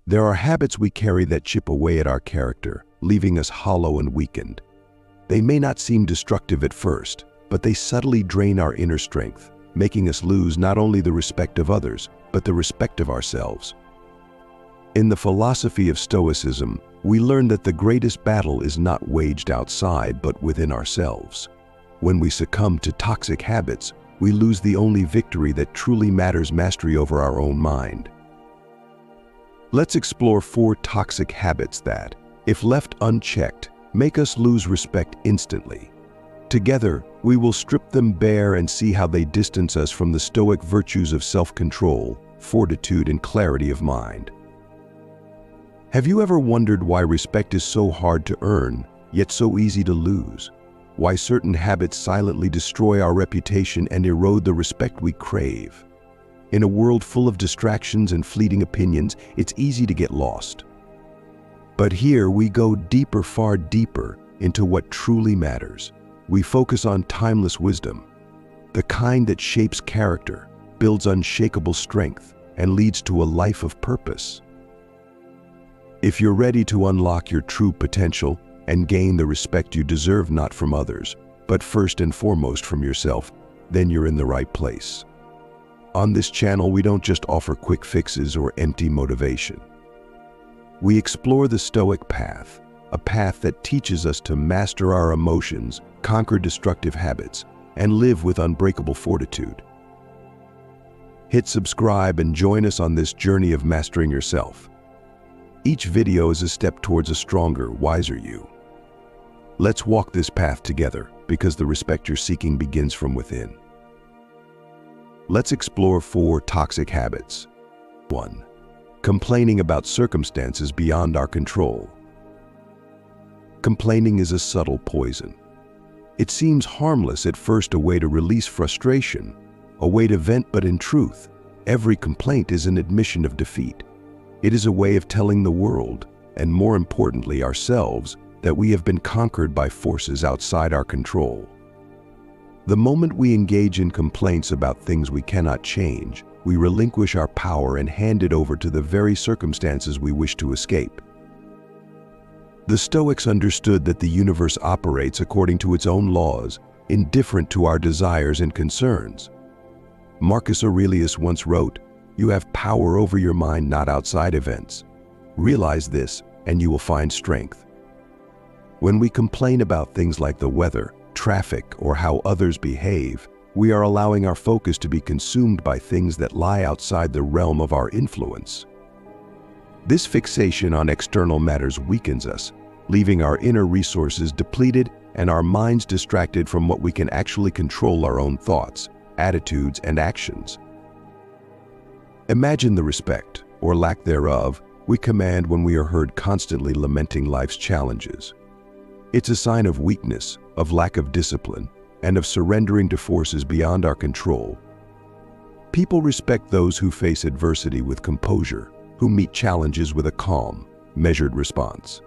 There are habits we carry that chip away at our character, leaving us hollow and weakened. They may not seem destructive at first, but they subtly drain our inner strength, making us lose not only the respect of others, but the respect of ourselves. In the philosophy of Stoicism, we learn that the greatest battle is not waged outside, but within ourselves. When we succumb to toxic habits, we lose the only victory that truly matters: mastery over our own mind. Let's explore 4 toxic habits that, if left unchecked, make us lose respect instantly. Together, we will strip them bare and see how they distance us from the Stoic virtues of self-control, fortitude, and clarity of mind. Have you ever wondered why respect is so hard to earn, yet so easy to lose? Why certain habits silently destroy our reputation and erode the respect we crave? In a world full of distractions and fleeting opinions, it's easy to get lost. But here we go deeper, far deeper, into what truly matters. We focus on timeless wisdom, the kind that shapes character, builds unshakable strength, and leads to a life of purpose. If you're ready to unlock your true potential and gain the respect you deserve, not from others, but first and foremost from yourself, then you're in the right place. On this channel, we don't just offer quick fixes or empty motivation. We explore the Stoic path, a path that teaches us to master our emotions, conquer destructive habits, and live with unbreakable fortitude. Hit subscribe and join us on this journey of mastering yourself. Each video is a step towards a stronger, wiser you. Let's walk this path together, because the respect you're seeking begins from within. Let's explore 4 toxic habits. 1. Complaining about circumstances beyond our control. Complaining is a subtle poison. It seems harmless at first, a way to release frustration, a way to vent, but in truth, every complaint is an admission of defeat. It is a way of telling the world, and more importantly ourselves, that we have been conquered by forces outside our control. The moment we engage in complaints about things we cannot change, we relinquish our power and hand it over to the very circumstances we wish to escape. The Stoics understood that the universe operates according to its own laws, indifferent to our desires and concerns. Marcus Aurelius once wrote, "You have power over your mind, not outside events. Realize this, and you will find strength." When we complain about things like the weather, traffic, or how others behave, we are allowing our focus to be consumed by things that lie outside the realm of our influence. This fixation on external matters weakens us, leaving our inner resources depleted and our minds distracted from what we can actually control: our own thoughts, attitudes, and actions. Imagine the respect, or lack thereof, we command when we are heard constantly lamenting life's challenges. It's a sign of weakness, of lack of discipline, and of surrendering to forces beyond our control. People respect those who face adversity with composure, who meet challenges with a calm, measured response.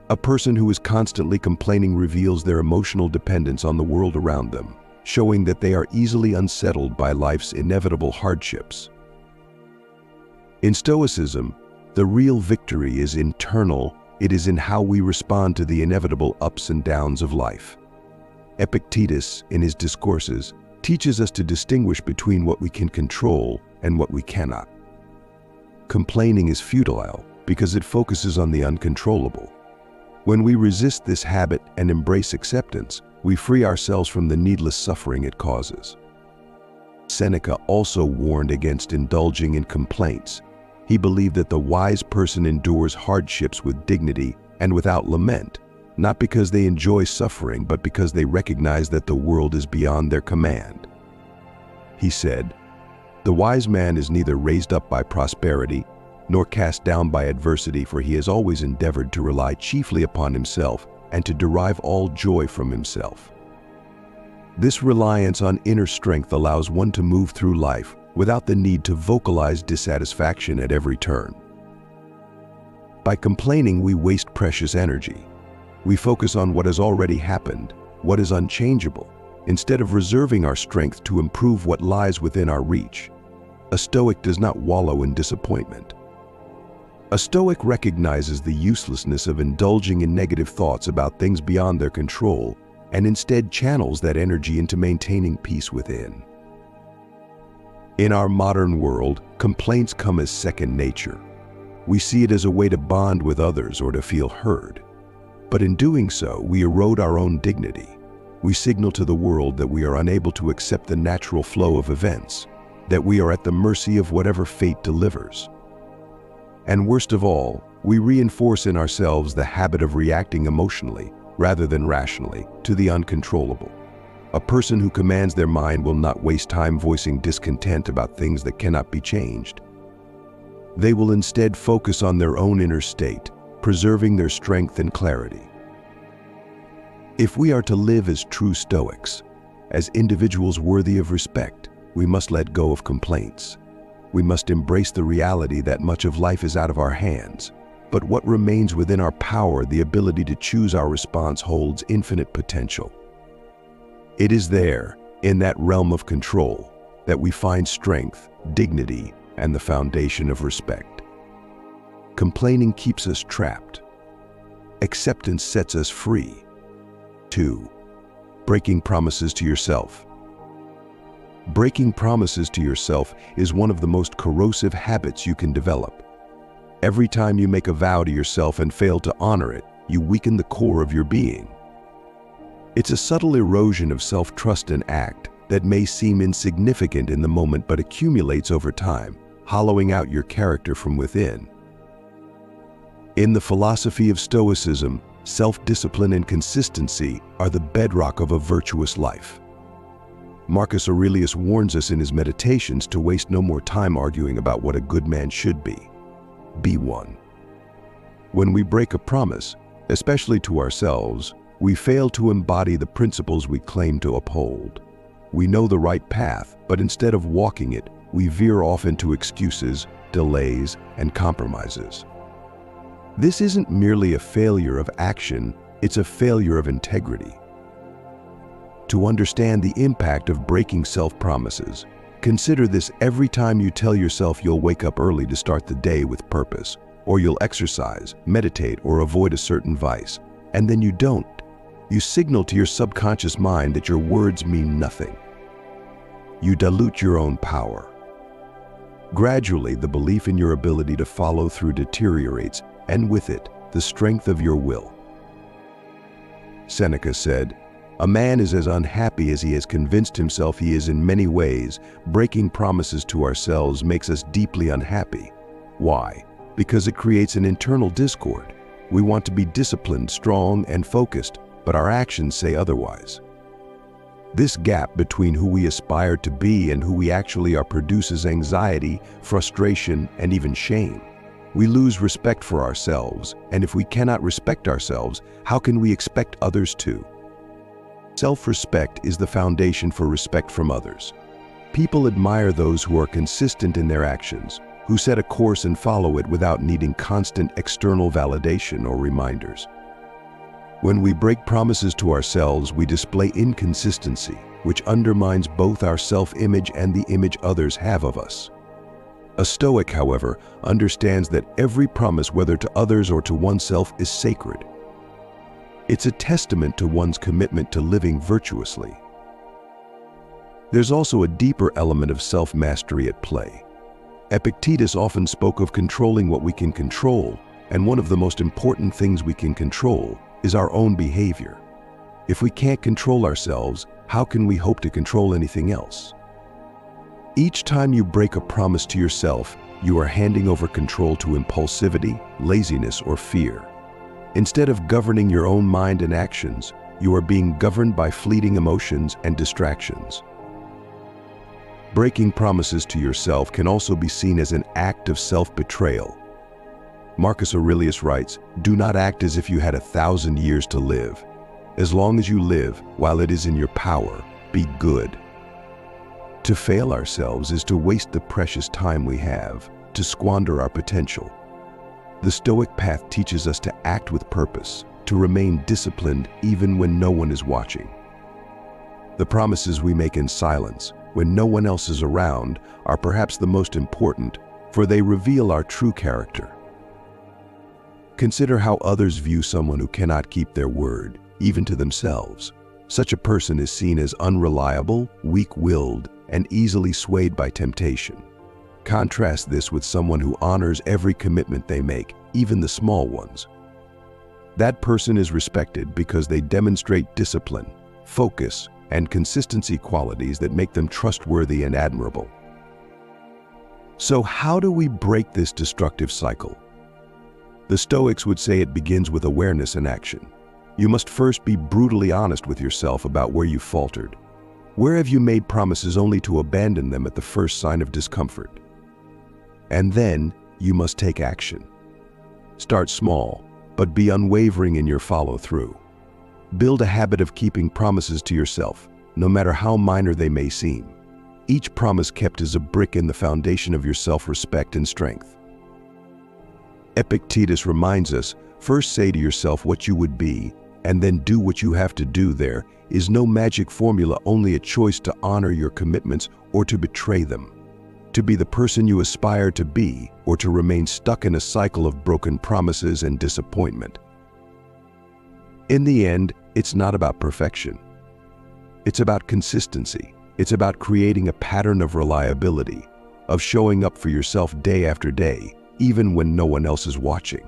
A person who is constantly complaining reveals their emotional dependence on the world around them, showing that they are easily unsettled by life's inevitable hardships. In Stoicism, the real victory is internal. It is in how we respond to the inevitable ups and downs of life. Epictetus, in his discourses, teaches us to distinguish between what we can control and what we cannot. Complaining is futile because it focuses on the uncontrollable. When we resist this habit and embrace acceptance, we free ourselves from the needless suffering it causes. Seneca also warned against indulging in complaints. He believed that the wise person endures hardships with dignity and without lament, not because they enjoy suffering, but because they recognize that the world is beyond their command. He said, "The wise man is neither raised up by prosperity, nor cast down by adversity, for he has always endeavored to rely chiefly upon himself and to derive all joy from himself." This reliance on inner strength allows one to move through life without the need to vocalize dissatisfaction at every turn. By complaining, we waste precious energy. We focus on what has already happened, what is unchangeable, instead of reserving our strength to improve what lies within our reach. A Stoic does not wallow in disappointment. A Stoic recognizes the uselessness of indulging in negative thoughts about things beyond their control and instead channels that energy into maintaining peace within. In our modern world, complaints come as second nature. We see it as a way to bond with others or to feel heard. But in doing so, we erode our own dignity. We signal to the world that we are unable to accept the natural flow of events, that we are at the mercy of whatever fate delivers. And worst of all, we reinforce in ourselves the habit of reacting emotionally, rather than rationally, to the uncontrollable. A person who commands their mind will not waste time voicing discontent about things that cannot be changed. They will instead focus on their own inner state, preserving their strength and clarity. If we are to live as true Stoics, as individuals worthy of respect, we must let go of complaints. We must embrace the reality that much of life is out of our hands, but what remains within our power, the ability to choose our response, holds infinite potential. It is there, in that realm of control, that we find strength, dignity, and the foundation of respect. Complaining keeps us trapped. Acceptance sets us free. 2. Breaking promises to yourself. Breaking promises to yourself is one of the most corrosive habits you can develop. Every time you make a vow to yourself and fail to honor it, you weaken the core of your being. It's a subtle erosion of self-trust and act that may seem insignificant in the moment but accumulates over time, hollowing out your character from within. In the philosophy of Stoicism, self-discipline and consistency are the bedrock of a virtuous life. Marcus Aurelius warns us in his Meditations to waste no more time arguing about what a good man should be. Be one. When we break a promise, especially to ourselves, we fail to embody the principles we claim to uphold. We know the right path, but instead of walking it, we veer off into excuses, delays, and compromises. This isn't merely a failure of action, it's a failure of integrity. To understand the impact of breaking self-promises, consider this: every time you tell yourself you'll wake up early to start the day with purpose, or you'll exercise, meditate, or avoid a certain vice, and then you don't, you signal to your subconscious mind that your words mean nothing. You dilute your own power. Gradually, the belief in your ability to follow through deteriorates, and with it, the strength of your will. Seneca said, "A man is as unhappy as he has convinced himself he is in many ways. Breaking promises to ourselves makes us deeply unhappy. Why? Because it creates an internal discord. We want to be disciplined, strong, and focused, but our actions say otherwise. This gap between who we aspire to be and who we actually are produces anxiety, frustration, and even shame. We lose respect for ourselves, and if we cannot respect ourselves, how can we expect others to? Self-respect is the foundation for respect from others. People admire those who are consistent in their actions, who set a course and follow it without needing constant external validation or reminders. When we break promises to ourselves, we display inconsistency, which undermines both our self-image and the image others have of us. A Stoic, however, understands that every promise, whether to others or to oneself, is sacred. It's a testament to one's commitment to living virtuously. There's also a deeper element of self-mastery at play. Epictetus often spoke of controlling what we can control, and one of the most important things we can control is our own behavior. If we can't control ourselves, how can we hope to control anything else? Each time you break a promise to yourself, you are handing over control to impulsivity, laziness, or fear. Instead of governing your own mind and actions, you are being governed by fleeting emotions and distractions. Breaking promises to yourself can also be seen as an act of self-betrayal. Marcus Aurelius writes, "Do not act as if you had 1,000 years to live. As long as you live, while it is in your power, be good." To fail ourselves is to waste the precious time we have, to squander our potential. The Stoic path teaches us to act with purpose, to remain disciplined even when no one is watching. The promises we make in silence, when no one else is around, are perhaps the most important, for they reveal our true character. Consider how others view someone who cannot keep their word, even to themselves. Such a person is seen as unreliable, weak-willed, and easily swayed by temptation. Contrast this with someone who honors every commitment they make, even the small ones. That person is respected because they demonstrate discipline, focus, and consistency, qualities that make them trustworthy and admirable. So how do we break this destructive cycle? The Stoics would say it begins with awareness and action. You must first be brutally honest with yourself about where you faltered. Where have you made promises only to abandon them at the first sign of discomfort? And then you must take action. Start small, but be unwavering in your follow-through. Build a habit of keeping promises to yourself, no matter how minor they may seem. Each promise kept is a brick in the foundation of your self-respect and strength. Epictetus reminds us, first say to yourself what you would be, and then do what you have to do. There is no magic formula, only a choice to honor your commitments or to betray them. To be the person you aspire to be, or to remain stuck in a cycle of broken promises and disappointment. In the end, it's not about perfection. It's about consistency. It's about creating a pattern of reliability, of showing up for yourself day after day, even when no one else is watching.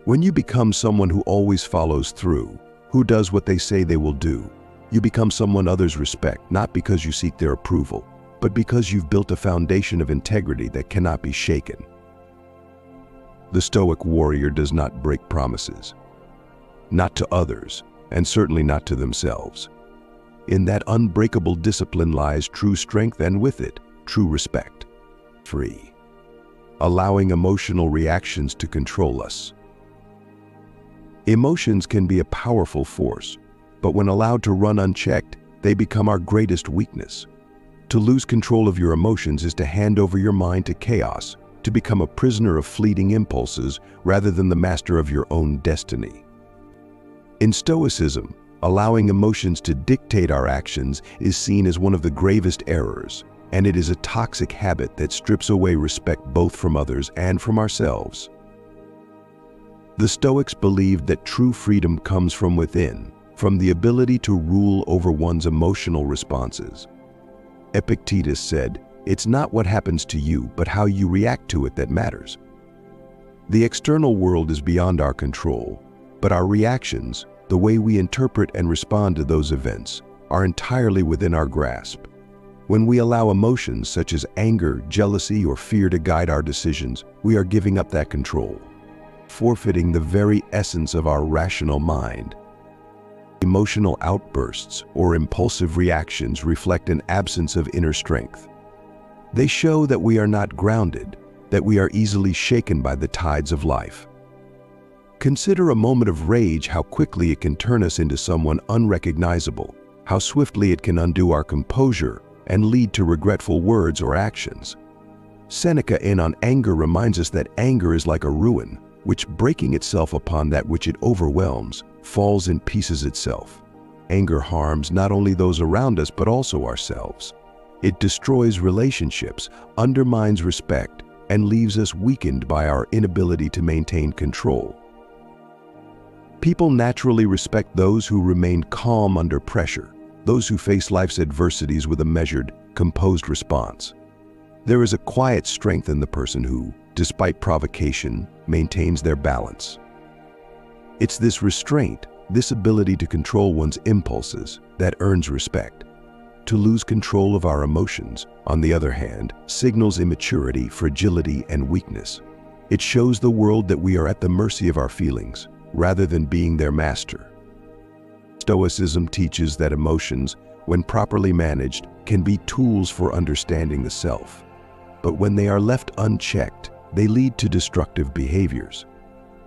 When you become someone who always follows through, who does what they say they will do, you become someone others respect, not because you seek their approval, but because you've built a foundation of integrity that cannot be shaken. The Stoic warrior does not break promises. Not to others, and certainly not to themselves. In that unbreakable discipline lies true strength, and with it, true respect. 3. Allowing emotional reactions to control us. Emotions can be a powerful force, but when allowed to run unchecked, they become our greatest weakness. To lose control of your emotions is to hand over your mind to chaos, to become a prisoner of fleeting impulses rather than the master of your own destiny. In Stoicism, allowing emotions to dictate our actions is seen as one of the gravest errors, and it is a toxic habit that strips away respect both from others and from ourselves. The Stoics believed that true freedom comes from within, from the ability to rule over one's emotional responses. Epictetus said, "It's not what happens to you, but how you react to it that matters." The external world is beyond our control, but our reactions, the way we interpret and respond to those events, are entirely within our grasp. When we allow emotions such as anger, jealousy, or fear to guide our decisions, we are giving up that control, forfeiting the very essence of our rational mind. Emotional outbursts or impulsive reactions reflect an absence of inner strength. They show that we are not grounded, that we are easily shaken by the tides of life. Consider a moment of rage, how quickly it can turn us into someone unrecognizable, how swiftly it can undo our composure and lead to regretful words or actions. Seneca on anger reminds us that anger is like a ruin, which, breaking itself upon that which it overwhelms, falls in pieces itself. Anger harms not only those around us but also ourselves. It destroys relationships, undermines respect, and leaves us weakened by our inability to maintain control. People naturally respect those who remain calm under pressure, those who face life's adversities with a measured, composed response. There is a quiet strength in the person who, despite provocation, maintains their balance. It's this restraint, this ability to control one's impulses, that earns respect. To lose control of our emotions, on the other hand, signals immaturity, fragility, and weakness. It shows the world that we are at the mercy of our feelings, rather than being their master. Stoicism teaches that emotions, when properly managed, can be tools for understanding the self. But when they are left unchecked, they lead to destructive behaviors.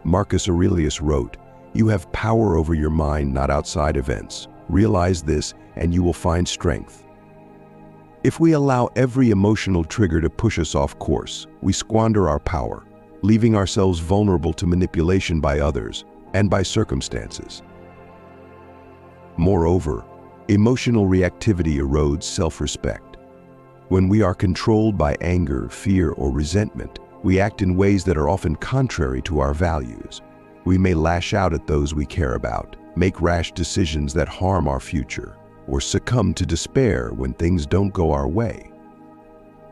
Marcus Aurelius wrote, "You have power over your mind, not outside events. Realize this, and you will find strength." If we allow every emotional trigger to push us off course, we squander our power, leaving ourselves vulnerable to manipulation by others and by circumstances. Moreover, emotional reactivity erodes self-respect. When we are controlled by anger, fear, or resentment, we act in ways that are often contrary to our values. We may lash out at those we care about, make rash decisions that harm our future, or succumb to despair when things don't go our way.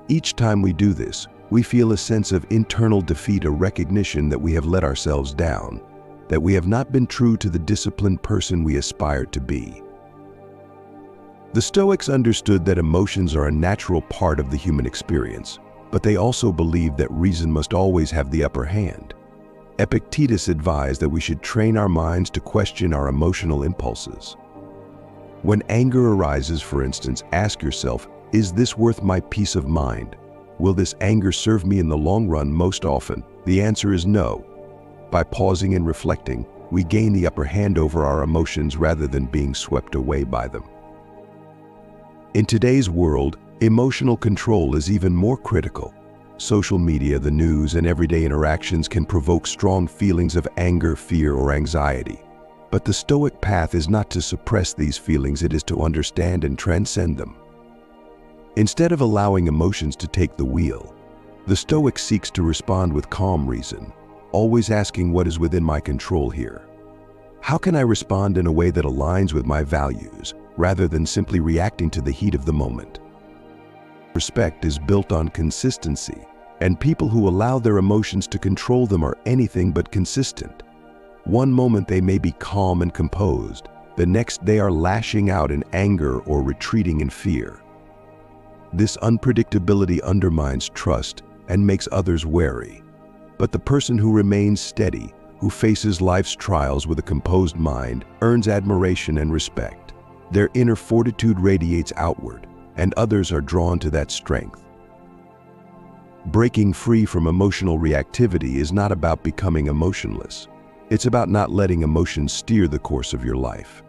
Each time we do this, we feel a sense of internal defeat, a recognition that we have let ourselves down, that we have not been true to the disciplined person we aspired to be. The Stoics understood that emotions are a natural part of the human experience, but they also believed that reason must always have the upper hand. Epictetus advised that we should train our minds to question our emotional impulses. When anger arises, for instance, ask yourself, is this worth my peace of mind? Will this anger serve me in the long run? Most often, the answer is no. By pausing and reflecting, we gain the upper hand over our emotions rather than being swept away by them. In today's world, emotional control is even more critical. Social media, the news, and everyday interactions can provoke strong feelings of anger, fear, or anxiety. But the Stoic path is not to suppress these feelings, it is to understand and transcend them. Instead of allowing emotions to take the wheel, the Stoic seeks to respond with calm reason, always asking what is within my control here. How can I respond in a way that aligns with my values, rather than simply reacting to the heat of the moment? Respect is built on consistency, and people who allow their emotions to control them are anything but consistent. One moment they may be calm and composed, the next they are lashing out in anger or retreating in fear. This unpredictability undermines trust and makes others wary. But the person who remains steady, who faces life's trials with a composed mind, earns admiration and respect. Their inner fortitude radiates outward, and others are drawn to that strength. Breaking free from emotional reactivity is not about becoming emotionless. It's about not letting emotions steer the course of your life.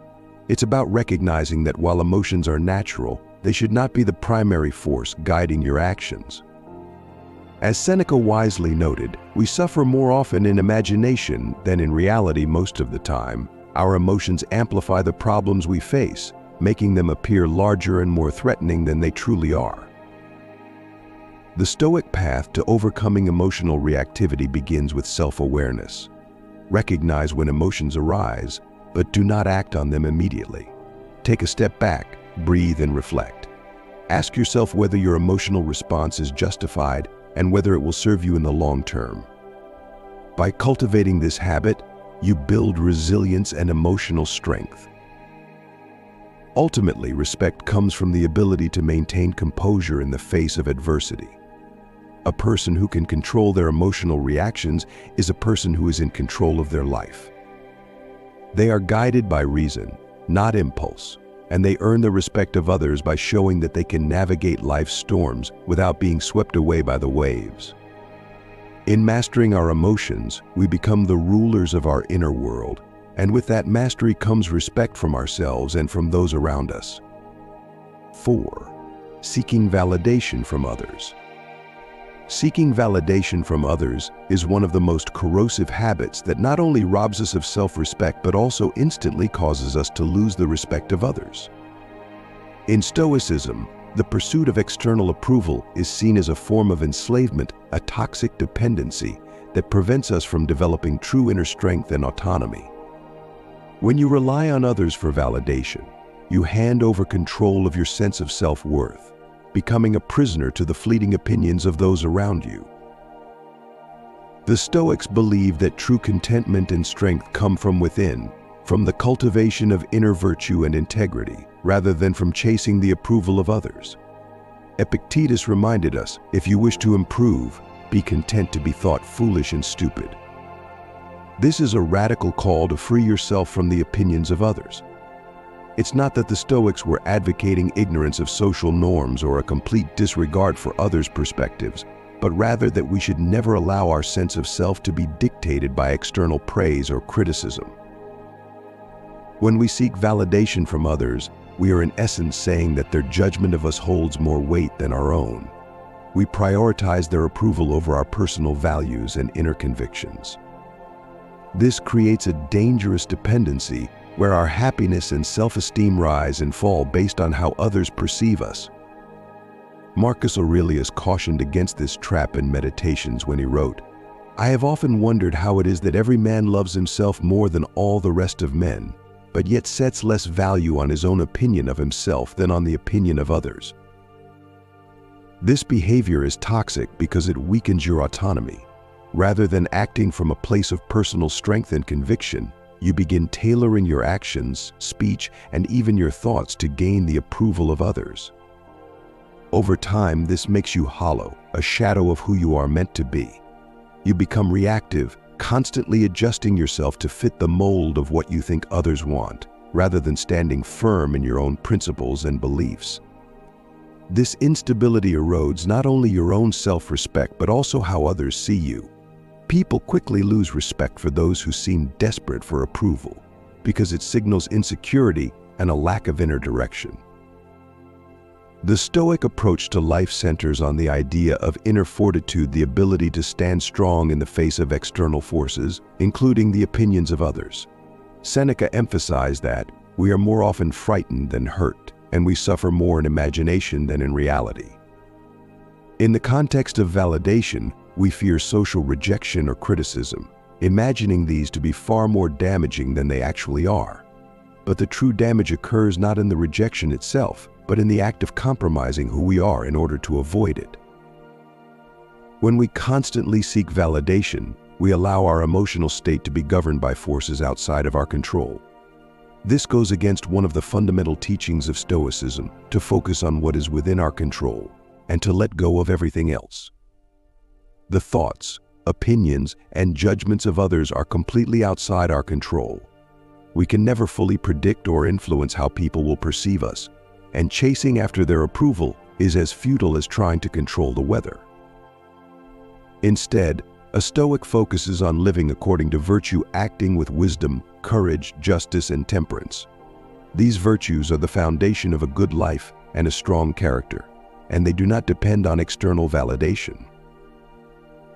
It's about recognizing that while emotions are natural, they should not be the primary force guiding your actions. As Seneca wisely noted, we suffer more often in imagination than in reality. Most of the time, our emotions amplify the problems we face, making them appear larger and more threatening than they truly are. The Stoic path to overcoming emotional reactivity begins with self-awareness. Recognize when emotions arise, but do not act on them immediately. Take a step back, breathe, and reflect. Ask yourself whether your emotional response is justified and whether it will serve you in the long term. By cultivating this habit, you build resilience and emotional strength. Ultimately, respect comes from the ability to maintain composure in the face of adversity. A person who can control their emotional reactions is a person who is in control of their life. They are guided by reason, not impulse, and they earn the respect of others by showing that they can navigate life's storms without being swept away by the waves. In mastering our emotions, we become the rulers of our inner world, and with that mastery comes respect from ourselves and from those around us. 4. Seeking validation from others. Seeking validation from others is one of the most corrosive habits that not only robs us of self-respect but also instantly causes us to lose the respect of others. In Stoicism, the pursuit of external approval is seen as a form of enslavement, a toxic dependency that prevents us from developing true inner strength and autonomy. When you rely on others for validation, you hand over control of your sense of self-worth, becoming a prisoner to the fleeting opinions of those around you. The Stoics believe that true contentment and strength come from within, from the cultivation of inner virtue and integrity, rather than from chasing the approval of others. Epictetus reminded us, if you wish to improve, be content to be thought foolish and stupid. This is a radical call to free yourself from the opinions of others. It's not that the Stoics were advocating ignorance of social norms or a complete disregard for others' perspectives, but rather that we should never allow our sense of self to be dictated by external praise or criticism. When we seek validation from others, we are in essence saying that their judgment of us holds more weight than our own. We prioritize their approval over our personal values and inner convictions. This creates a dangerous dependency where our happiness and self-esteem rise and fall based on how others perceive us. Marcus Aurelius cautioned against this trap in Meditations when he wrote, "I have often wondered how it is that every man loves himself more than all the rest of men, but yet sets less value on his own opinion of himself than on the opinion of others." This behavior is toxic because it weakens your autonomy. Rather than acting from a place of personal strength and conviction, you begin tailoring your actions, speech, and even your thoughts to gain the approval of others. Over time, this makes you hollow, a shadow of who you are meant to be. You become reactive, constantly adjusting yourself to fit the mold of what you think others want, rather than standing firm in your own principles and beliefs. This instability erodes not only your own self-respect, but also how others see you. People quickly lose respect for those who seem desperate for approval, because it signals insecurity and a lack of inner direction. The Stoic approach to life centers on the idea of inner fortitude, the ability to stand strong in the face of external forces, including the opinions of others. Seneca emphasized that we are more often frightened than hurt, and we suffer more in imagination than in reality. In the context of validation, we fear social rejection or criticism, imagining these to be far more damaging than they actually are. But the true damage occurs not in the rejection itself, but in the act of compromising who we are in order to avoid it. When we constantly seek validation, we allow our emotional state to be governed by forces outside of our control. This goes against one of the fundamental teachings of Stoicism, to focus on what is within our control and to let go of everything else. The thoughts, opinions, and judgments of others are completely outside our control. We can never fully predict or influence how people will perceive us, and chasing after their approval is as futile as trying to control the weather. Instead, a Stoic focuses on living according to virtue, acting with wisdom, courage, justice, and temperance. These virtues are the foundation of a good life and a strong character, and they do not depend on external validation.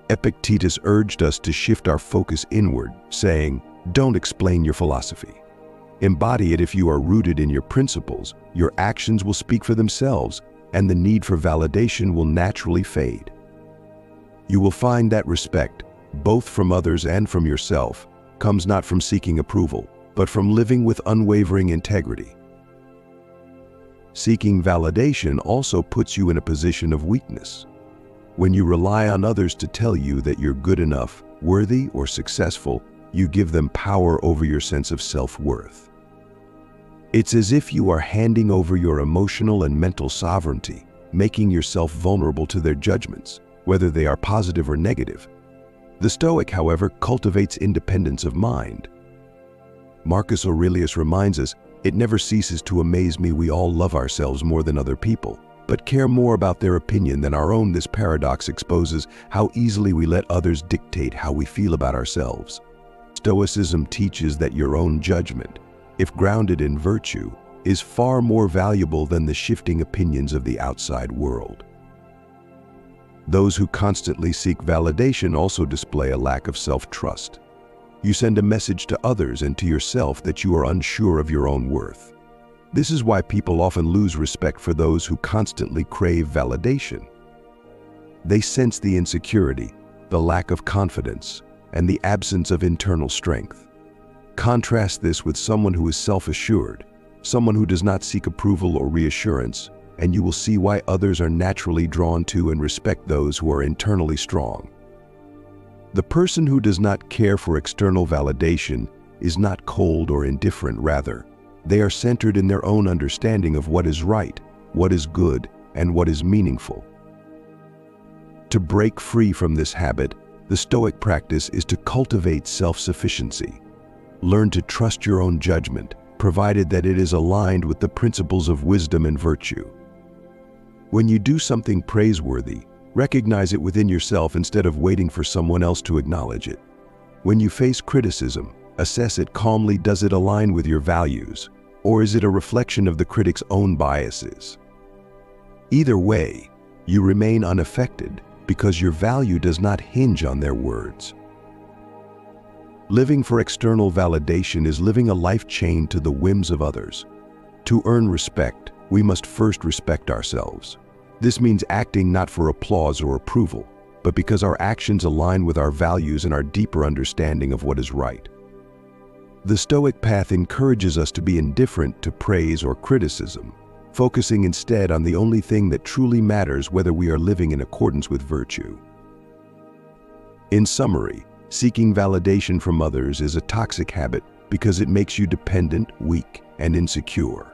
Epictetus urged us to shift our focus inward, saying, "Don't explain your philosophy. Embody it. If you are rooted in your principles, your actions will speak for themselves, and the need for validation will naturally fade. You will find that respect, both from others and from yourself, comes not from seeking approval, but from living with unwavering integrity." Seeking validation also puts you in a position of weakness. When you rely on others to tell you that you're good enough, worthy, or successful, you give them power over your sense of self-worth. It's as if you are handing over your emotional and mental sovereignty, making yourself vulnerable to their judgments, whether they are positive or negative. The Stoic, however, cultivates independence of mind. Marcus Aurelius reminds us, "It never ceases to amaze me we all love ourselves more than other people, but care more about their opinion than our own." This paradox exposes how easily we let others dictate how we feel about ourselves. Stoicism teaches that your own judgment, if grounded in virtue, is far more valuable than the shifting opinions of the outside world. Those who constantly seek validation also display a lack of self-trust. You send a message to others and to yourself that you are unsure of your own worth. This is why people often lose respect for those who constantly crave validation. They sense the insecurity, the lack of confidence, and the absence of internal strength. Contrast this with someone who is self-assured, someone who does not seek approval or reassurance, and you will see why others are naturally drawn to and respect those who are internally strong. The person who does not care for external validation is not cold or indifferent. Rather, they are centered in their own understanding of what is right, what is good, and what is meaningful. To break free from this habit, the Stoic practice is to cultivate self-sufficiency. Learn to trust your own judgment, provided that it is aligned with the principles of wisdom and virtue. When you do something praiseworthy, recognize it within yourself instead of waiting for someone else to acknowledge it. When you face criticism, assess it calmly. Does it align with your values, or is it a reflection of the critic's own biases? Either way, you remain unaffected because your value does not hinge on their words. Living for external validation is living a life chained to the whims of others. To earn respect, we must first respect ourselves. This means acting not for applause or approval, but because our actions align with our values and our deeper understanding of what is right. The Stoic path encourages us to be indifferent to praise or criticism, focusing instead on the only thing that truly matters, whether we are living in accordance with virtue. In summary, seeking validation from others is a toxic habit because it makes you dependent, weak, and insecure.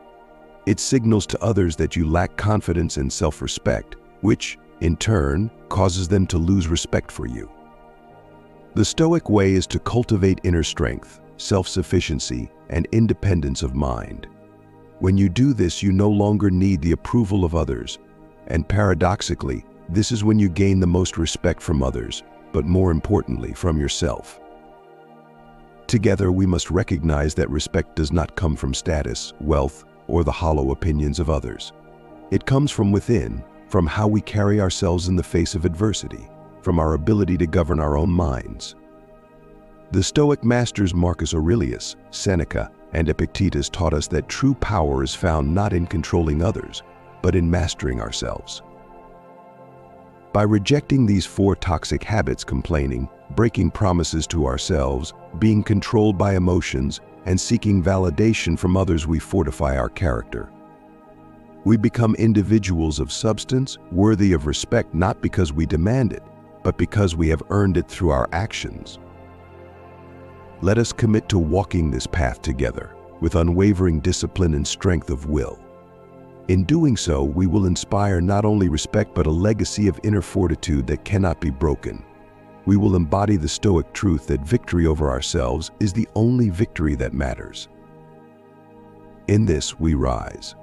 It signals to others that you lack confidence and self-respect, which, in turn, causes them to lose respect for you. The Stoic way is to cultivate inner strength, self-sufficiency, and independence of mind. When you do this, you no longer need the approval of others, and paradoxically, this is when you gain the most respect from others, but more importantly, from yourself. Together, we must recognize that respect does not come from status, wealth, or the hollow opinions of others. It comes from within, from how we carry ourselves in the face of adversity, from our ability to govern our own minds. The Stoic masters Marcus Aurelius, Seneca, and Epictetus taught us that true power is found not in controlling others, but in mastering ourselves. By rejecting these 4 toxic habits, complaining, breaking promises to ourselves, being controlled by emotions, and seeking validation from others, we fortify our character. We become individuals of substance, worthy of respect not because we demand it, but because we have earned it through our actions. Let us commit to walking this path together, with unwavering discipline and strength of will. In doing so, we will inspire not only respect but a legacy of inner fortitude that cannot be broken. We will embody the Stoic truth that victory over ourselves is the only victory that matters. In this we rise,